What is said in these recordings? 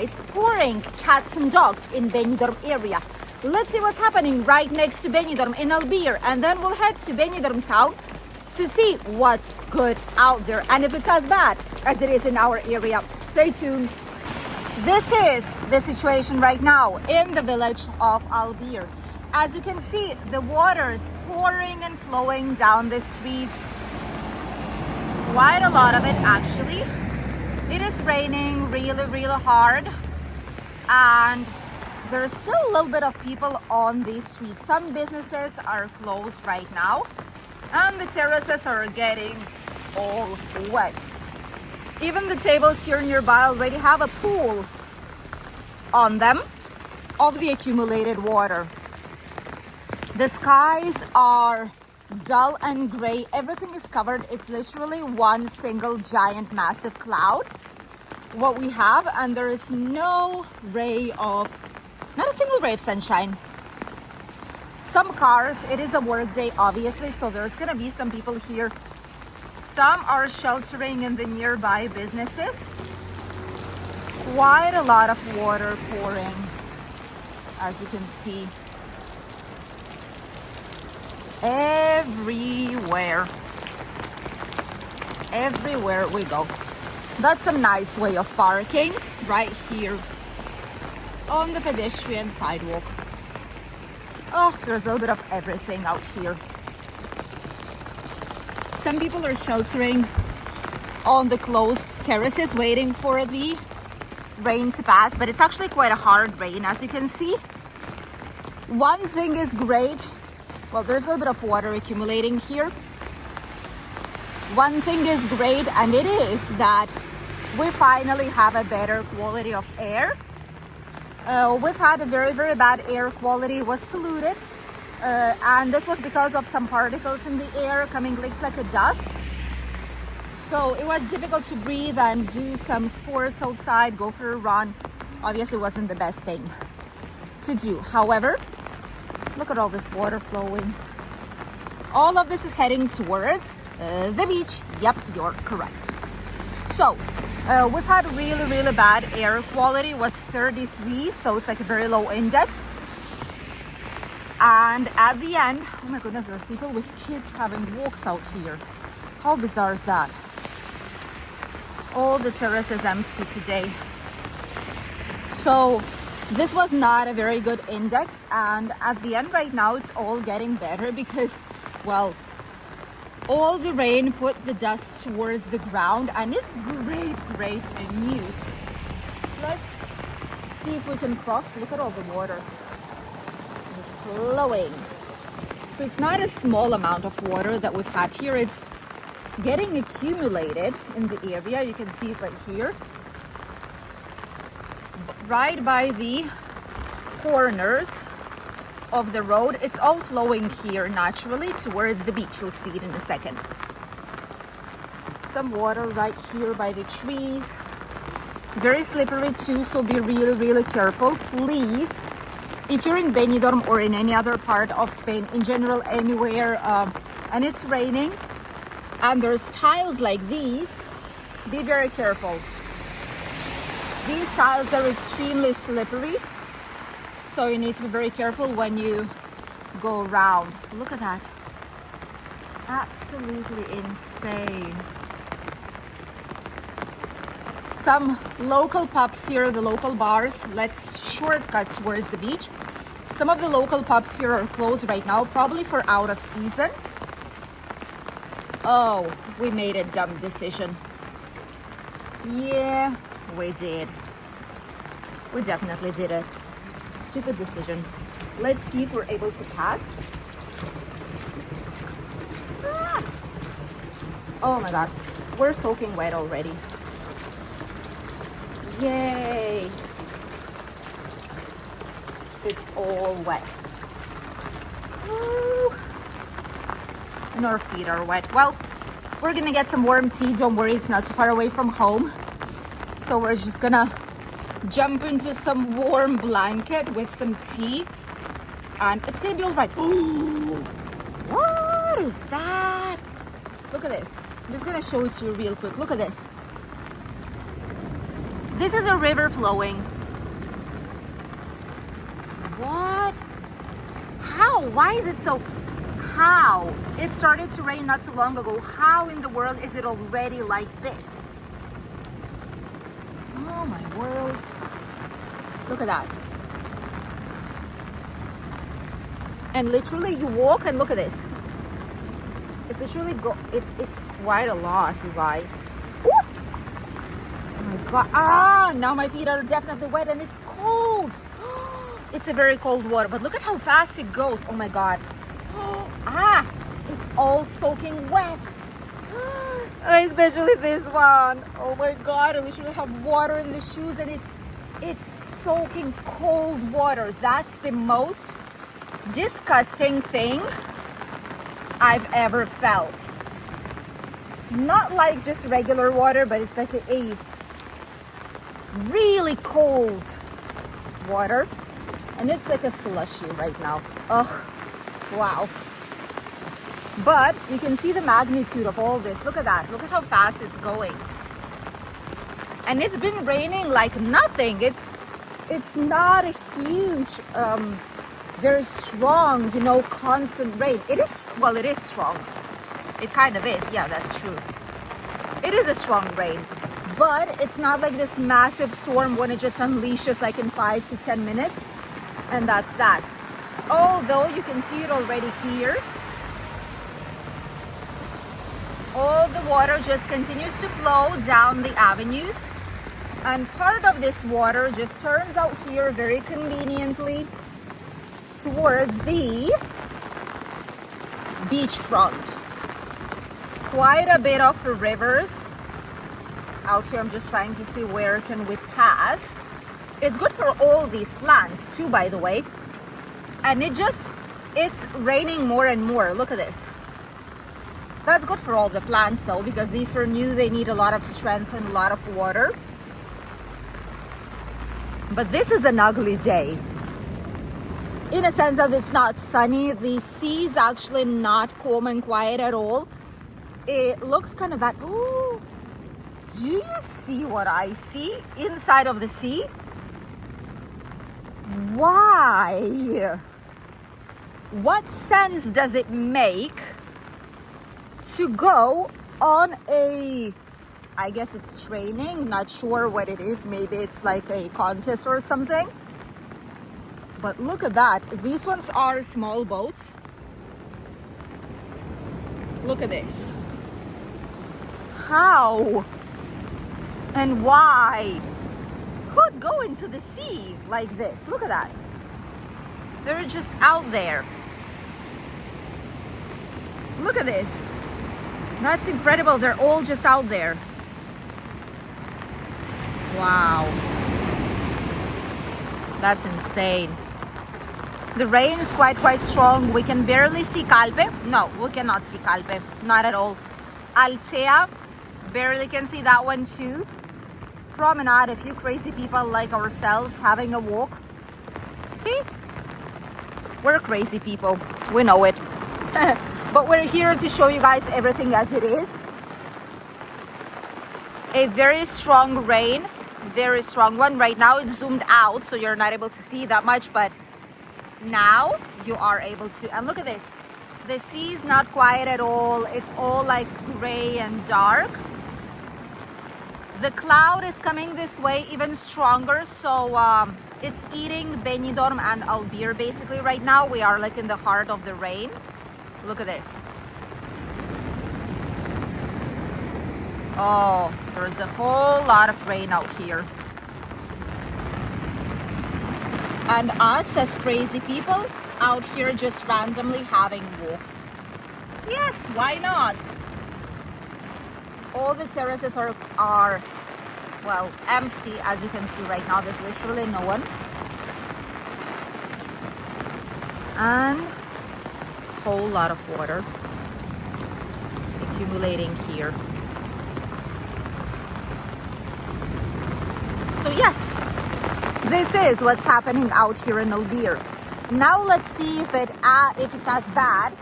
It's pouring cats and dogs in Benidorm area. Let's see what's happening right next to Benidorm in Albir, and then we'll head to Benidorm town to see what's good out there and if it's as bad as it is in our area. Stay tuned. This is the situation right now in the village of Albir. As you can see, the water's pouring and flowing down the streets. Quite a lot of it actually. It is raining really hard, and there's still a little bit of people on these streets. Some businesses are closed right now, and the terraces are getting all wet. Even the tables here nearby already have a pool on them of the accumulated water. The skies are dull and gray. Everything is covered. It's literally one single giant massive cloud what we have, and there is not a single ray of sunshine. Some cars, it is a work day obviously, so there's gonna be some people here. Some are sheltering in the nearby businesses. Quite a lot of water pouring, as you can see, everywhere we go. That's a nice way of parking right here on the pedestrian sidewalk. Oh, there's a little bit of everything out here. Some people are sheltering on the closed terraces waiting for the rain to pass, but it's actually quite a hard rain, as you can see. One thing is great. Well, there's a little bit of water accumulating here. One thing is great, and it is that we finally have a better quality of air. We've had a very bad air quality. It was polluted, and this was because of some particles in the air coming, looks like a dust. So it was difficult to breathe and do some sports outside, go for a run. Obviously wasn't the best thing to do. However, look at all this water flowing. All of this is heading towards the beach. Yep, you're correct. So we've had really bad air quality. It was 33, so it's like a very low index. And at the end, oh my goodness, there's people with kids having walks out here. How bizarre is that? All the terrace is empty today. So this was not a very good index, and at the end right now it's all getting better because, well, all the rain put the dust towards the ground, and it's great news. Let's see if we can cross. Look at all the water just flowing. So it's not a small amount of water that we've had here. It's getting accumulated in the area. You can see it right here, right by the corners of the road. It's all flowing here naturally towards the beach. We'll see it in a second. Some water right here by the trees. Very slippery too, so be really careful, please. If you're in Benidorm or in any other part of Spain, in general, anywhere, and it's raining and there's tiles like these, be very careful. These tiles are extremely slippery, so you need to be very careful when you go around. Look at that. Absolutely insane. Some local pubs here, the local bars, let's shortcut towards the beach. Some of the local pubs here are closed right now, probably for out of season. Oh, we made a dumb decision. Yeah, we did. We definitely did a stupid decision. Let's see if we're able to pass. Ah! Oh my god, we're soaking wet already. Yay! It's all wet. Woo! And our feet are wet. Well, we're gonna get some warm tea. Don't worry, it's not too far away from home. So we're just gonna jump into some warm blanket with some tea, and it's gonna be all right. Ooh, what is that? Look at this. I'm just gonna show it to you real quick. Look at this. This is a river flowing. What? How? Why is it so? How? It started to rain not so long ago. How in the world is it already like this? Oh my world. Look at that. And literally you walk and look at this. It's literally it's quite a lot, you guys. Ooh! Oh my god. Ah, now my feet are definitely wet and it's cold. It's a very cold water, but look at how fast it goes. Oh my god. Ah, it's all soaking wet. Especially this one. Oh my god, I literally have water in the shoes and it's soaking cold water. That's the most disgusting thing I've ever felt. Not like just regular water, but it's like a really cold water. And it's like a slushy right now. Ugh, wow. But you can see the magnitude of all this. Look at that. Look at how fast it's going. And it's been raining like nothing. It's not a huge, very strong, you know, constant rain. It is, well, it is strong. It kind of is. Yeah, that's true. It is a strong rain. But it's not like this massive storm when it just unleashes like in 5 to 10 minutes. And that's that. Although you can see it already here. All the water just continues to flow down the avenues. And part of this water just turns out here very conveniently towards the beachfront. Quite a bit of rivers out here. I'm just trying to see where can we pass. It's good for all these plants too, by the way. And it's raining more and more. Look at this. That's good for all the plants though, because these are new. They need a lot of strength and a lot of water. But this is an ugly day. In a sense that it's not sunny. The sea is actually not calm and quiet at all. It looks kind of bad. Ooh, do you see what I see inside of the sea? Why? What sense does it make to go on a, I guess it's training, not sure what it is, maybe it's like a contest or something. But look at that. These ones are small boats. Look at this. How and why? Who'd go into the sea like this? Look at that. They're just out there. Look at this. That's incredible. They're all just out there. Wow. That's insane. The rain is quite strong. We can barely see Calpe. No, we cannot see Calpe. Not at all. Altea, barely can see that one too. Promenade, a few crazy people like ourselves having a walk. See? We're crazy people. We know it. But we're here to show you guys everything as it is. A very strong rain. Very strong one. Right now it's zoomed out, so you're not able to see that much, but now you are able to. And look at this. The sea is not quiet at all. It's all like gray and dark. The cloud is coming this way even stronger, so it's eating Benidorm and Albir basically right now. We are like in the heart of the rain. Look at this. Oh, there's a whole lot of rain out here. And us as crazy people out here just randomly having walks. Yes, why not? All the terraces are well, empty, as you can see right now. There's literally no one. And a whole lot of water accumulating here. So yes, this is what's happening out here in Albir. Now let's see if it's as bad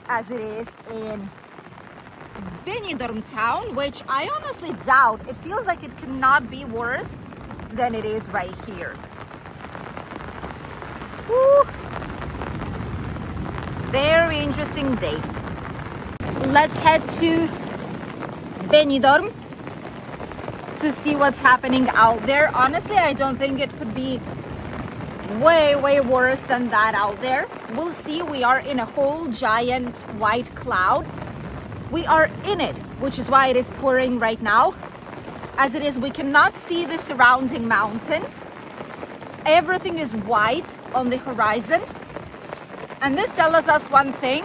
as it is in Benidorm town, which I honestly doubt. It feels like it cannot be worse than it is right here. Woo. Very interesting day. Let's head to Benidorm to see what's happening out there. Honestly, I don't think it could be way worse than that out there. We'll see. We are in a whole giant white cloud. We are in it, which is why it is pouring right now. As it is, we cannot see the surrounding mountains. Everything is white on the horizon. And this tells us one thing.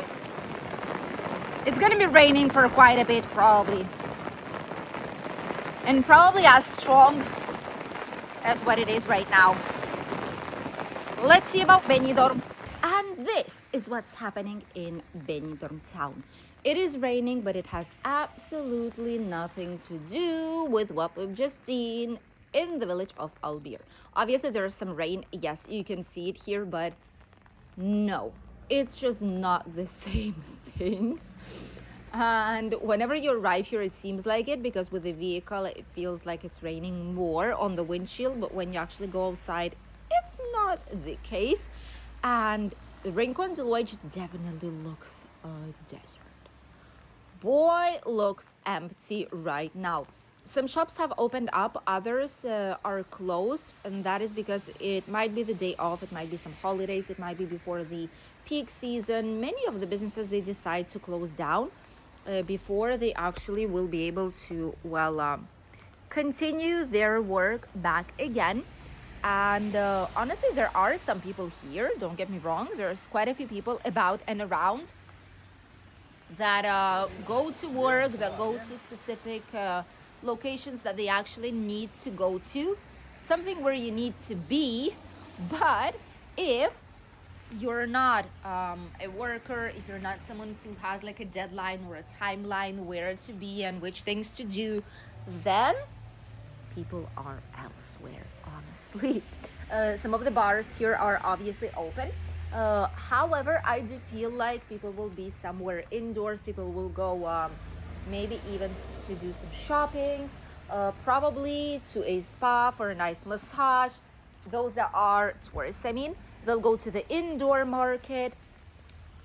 It's going to be raining for quite a bit, probably. And probably as strong as what it is right now. Let's see about Benidorm. And this is what's happening in Benidorm town. It is raining, but it has absolutely nothing to do with what we've just seen in the village of Albir. Obviously, there is some rain. Yes, you can see it here, but no, it's just not the same thing. And whenever you arrive here, it seems like it, because with the vehicle, it feels like it's raining more on the windshield. But when you actually go outside, it's not the case. And the Rincon de Loja definitely looks a desert. Boy, looks empty right now. Some shops have opened up, others are closed, and that is because it might be the day off, it might be some holidays, it might be before the peak season. Many of the businesses, they decide to close down before they actually will be able to, continue their work back again. And honestly, there are some people here, don't get me wrong, there's quite a few people about and around that go to work, that go to specific locations that they actually need to go to, something where you need to be. But if you're not a worker, if you're not someone who has like a deadline or a timeline where to be and which things to do, then people are elsewhere, honestly. Some of the bars here are obviously open. However, I do feel like people will be somewhere indoors. People will go maybe even to do some shopping, probably to a spa for a nice massage. Those that are tourists, they'll go to the indoor market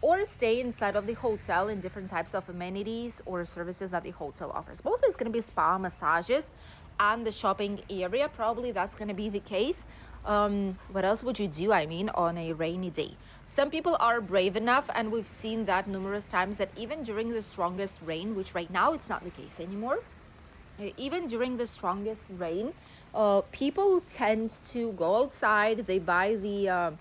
or stay inside of the hotel in different types of amenities or services that the hotel offers. Mostly it's going to be spa, massages, and the shopping area. Probably that's going to be the case. What else would you do, on a rainy day? Some people are brave enough, and we've seen that numerous times, that even during the strongest rain, which right now it's not the case anymore, even during the strongest rain, people tend to go outside. They buy the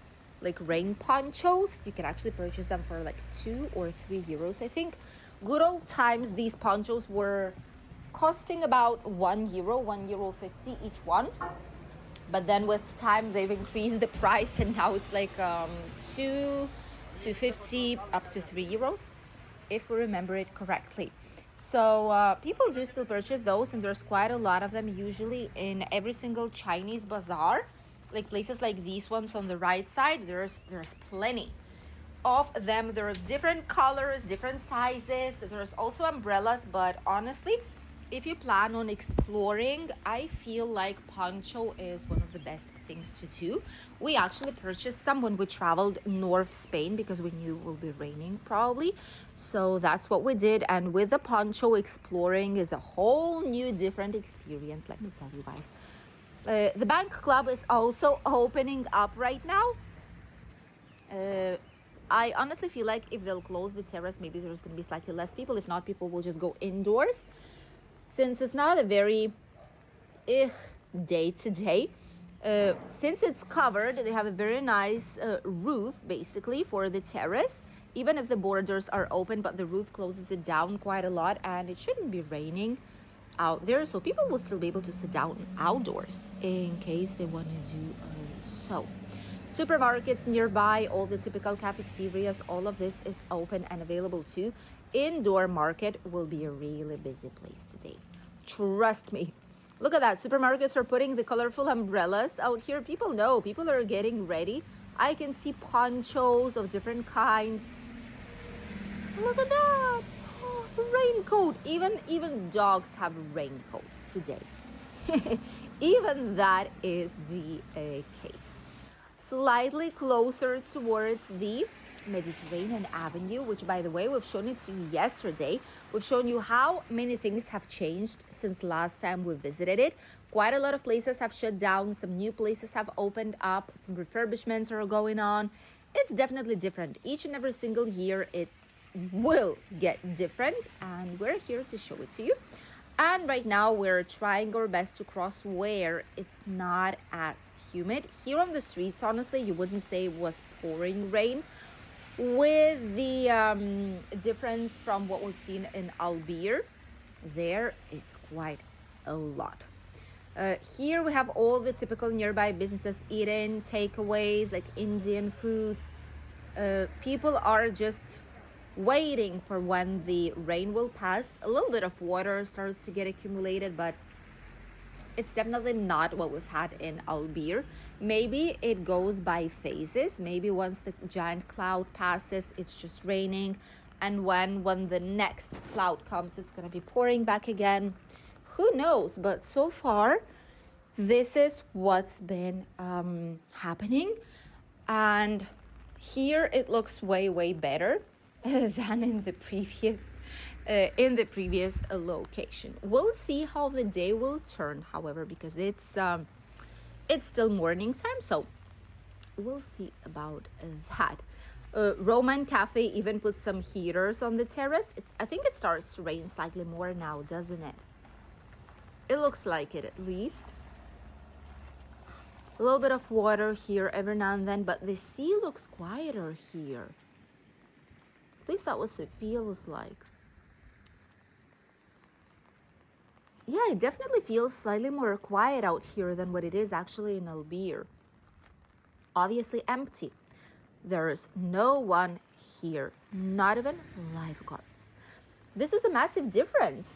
rain ponchos. You can actually purchase them for like 2 or 3 euros, I think. Good old times, these ponchos were costing about €1, €1.50 each one. But then with time, they've increased the price, and now it's like 2.50 up to 3 euros, if we remember it correctly. So people do still purchase those, and there's quite a lot of them, usually in every single Chinese bazaar. Like places like these ones on the right side, there's plenty of them. There are different colors, different sizes. There's also umbrellas, but honestly, if you plan on exploring, I feel like poncho is one of the best things to do. We actually purchased some when we traveled North Spain because we knew it will be raining probably. So that's what we did. And with the poncho, exploring is a whole new different experience, let me tell you guys. The bank club is also opening up right now. I honestly feel like if they'll close the terrace, maybe there's going to be slightly less people. If not, people will just go indoors. Since it's not a very day today, since it's covered, they have a very nice roof basically for the terrace, even if the borders are open, but the roof closes it down quite a lot, and it shouldn't be raining out there, so people will still be able to sit down outdoors in case they want to do so. Supermarkets nearby, all the typical cafeterias, all of this is open and available too. Indoor market will be a really busy place today. Trust me. Look at that. Supermarkets are putting the colorful umbrellas out here. People know. People are getting ready. I can see ponchos of different kind. Look at that. Oh, raincoat. Even dogs have raincoats today. Even that is the case. Slightly closer towards the Mediterranean Avenue, which, by the way, we've shown it to you yesterday. We've shown you how many things have changed since last time we visited it. Quite a lot of places have shut down. Some new places have opened up. Some refurbishments are going on. It's definitely different. Each and every single year, it will get different, and we're here to show it to you. And right now we're trying our best to cross where it's not as humid. Here on the streets, honestly, you wouldn't say it was pouring rain, with the difference from what we've seen in Albir. There it's quite a lot. Here we have all the typical nearby businesses eating, takeaways like Indian foods. People are just waiting for when the rain will pass. A little bit of water starts to get accumulated, but it's definitely not what we've had in Albir. Maybe it goes by phases. Maybe once the giant cloud passes, it's just raining. And when the next cloud comes, it's going to be pouring back again. Who knows? But so far, this is what's been happening. And here it looks way better than in the previous location. We'll see how the day will turn, however, because it's still morning time, so we'll see about that. Roman Cafe even put some heaters on the terrace. I think it starts to rain slightly more now, doesn't it? It looks like it, at least. A little bit of water here every now and then, but the sea looks quieter here. At least that's what it feels like. Yeah, it definitely feels slightly more quiet out here than what it is actually in Albir. Obviously empty. There is no one here, not even lifeguards. This is a massive difference.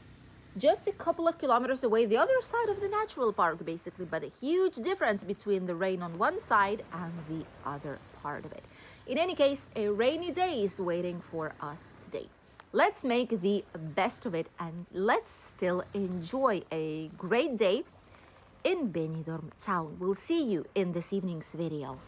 Just a couple of kilometers away, the other side of the natural park, basically, but a huge difference between the rain on one side and the other part of it. In any case, a rainy day is waiting for us today. Let's make the best of it, and let's still enjoy a great day in Benidorm town. We'll see you in this evening's video.